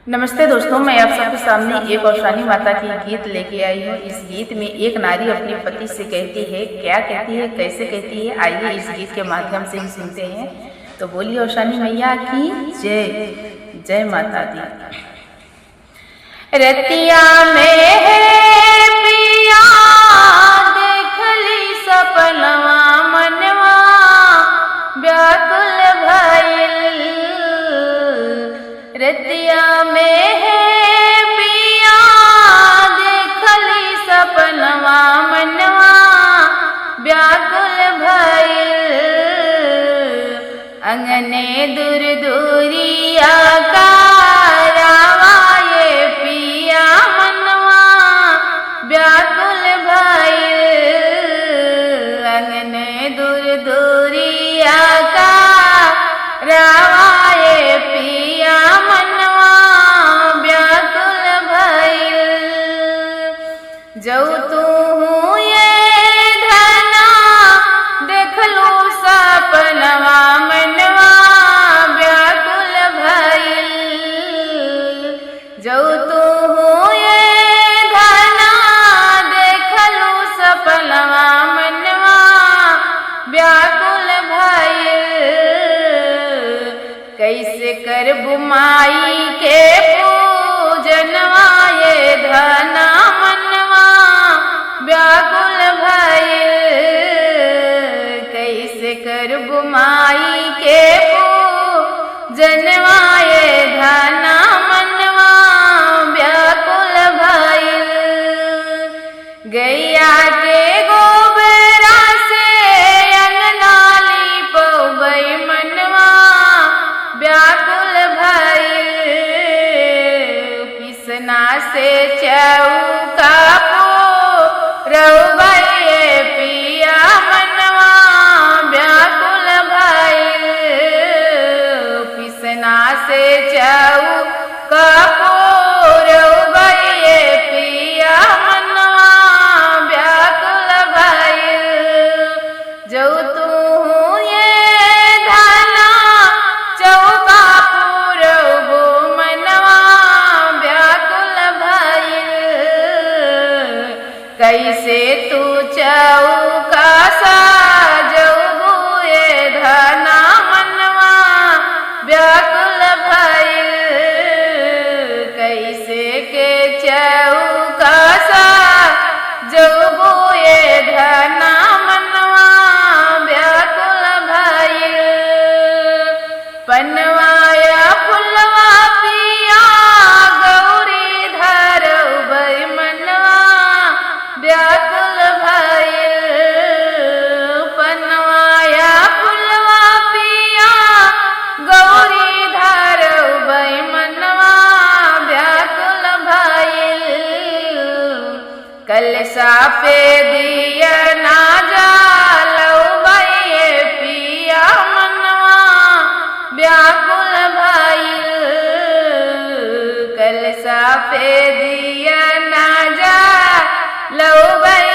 नमस्ते दोस्तों, मैं आप सबके सामने एक औशानी माता की गीत लेके आई हूँ। इस गीत में एक नारी अपने पति से कहती है, क्या कहती है, कैसे कहती है, आइए इस गीत के माध्यम से ही सुनते हैं। तो बोलिए औशानी मैया की जय, जय माता दी। रतिया में है पिया देखली सपनवा मनवा व्याकुल भइल। रतिया में है पिया देखली सपनवा मनवा व्याकुल भइल। अंगने दूर दूरिया का रावाए पिया मनवा व्याकुल भइल। अंगने दूर दूरिया का रावाए पिया मनवा व्याकुल भइल। जौ तू ये धना देखलू सपनवा मनवा व्याकुल भइल। जौ तू ये धना देखलू सपनवा मनवा व्याकुल भइल। कैसे करबू माई के पूजनवा ये धना मनवा व्याकुल भइल। कैसे करबू माई के पूजनवा ये धना मनवा व्याकुल भइल। गैया के गोबरा से अंगना लीपबै मनवा व्याकुल भइल। पिसना से चौका रउबै पिया मनवा व्याकुल भइल। पिसना से चौका रउबै पिया मनवा व्याकुल भइल। जौ तू ये धना चौका पुरबो मनवा व्याकुल भइल। कैसे तू चौका साजबू ये धना मनवा व्याकुल भइल। कैसे के चौका साजबू ये धना मनवा व्याकुल भइल। पनवाया फुलवा पिया गौरी धरउबै मनवा व्याकुल भइल। पनवाया फुलवा पिया गौरी धरउबै मनवा व्याकुल भइल। कलशा पे दिया ना जलउबै पिया मनवा व्याकुल भइल। कलशा पे दिया ना जलउबै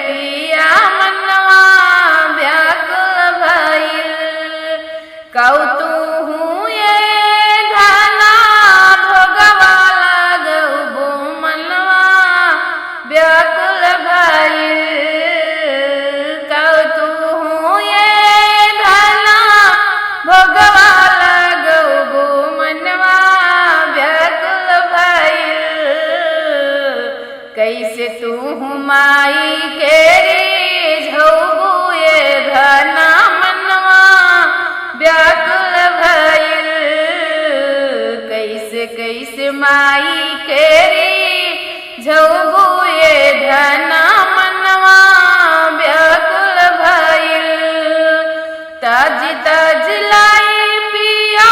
पिया मनवा व्याकुल भइल। कौतू ये धना भोगवा लगबू मनवा व्याकुल भइल। कौतू ये धना भोगवा लगबू मनवा व्याकुल भइल। कैसे तू माई के रिझबू ये धना मनवा व्याकुल भइल। कैसे कैसे माई के रिझबू ये धना मनवा व्याकुल भइल। ताज ताज लाई पिया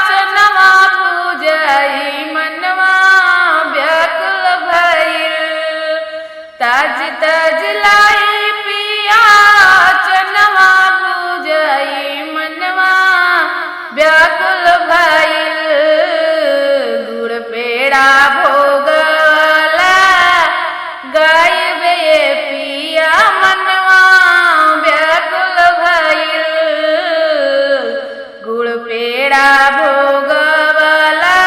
चनवा पूजई मनवा व्याकुल भइल। ताज ताज लाई पिया चनवा पूजई मनवा व्याकुल भइल। गुड़ पेड़ा भोगला गायबे पिया मनवा व्याकुल भइल। गुड़ पेड़ा भोगला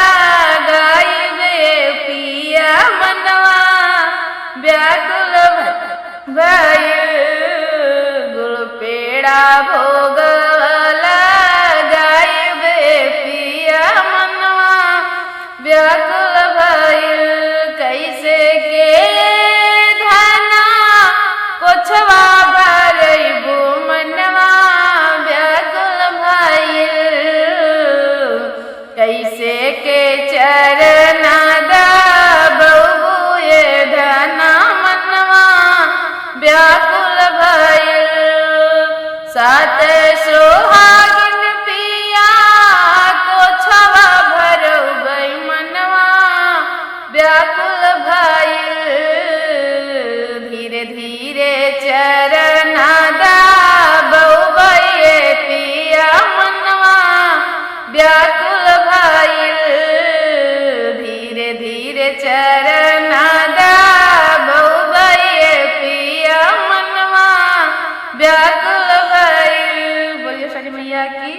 चरना दबउए धना मनवा व्याकुल भइल। सात सोहागिन पिया को छवा भरउबै मनवा व्याकुल भइल। धीरे धीरे चरना दबउबै पिया मनवा व्याकुल भइल। धीरे धीरे चरना दबउबै पिया मनवा व्याकुल भइल। बोलिए सारी मैया की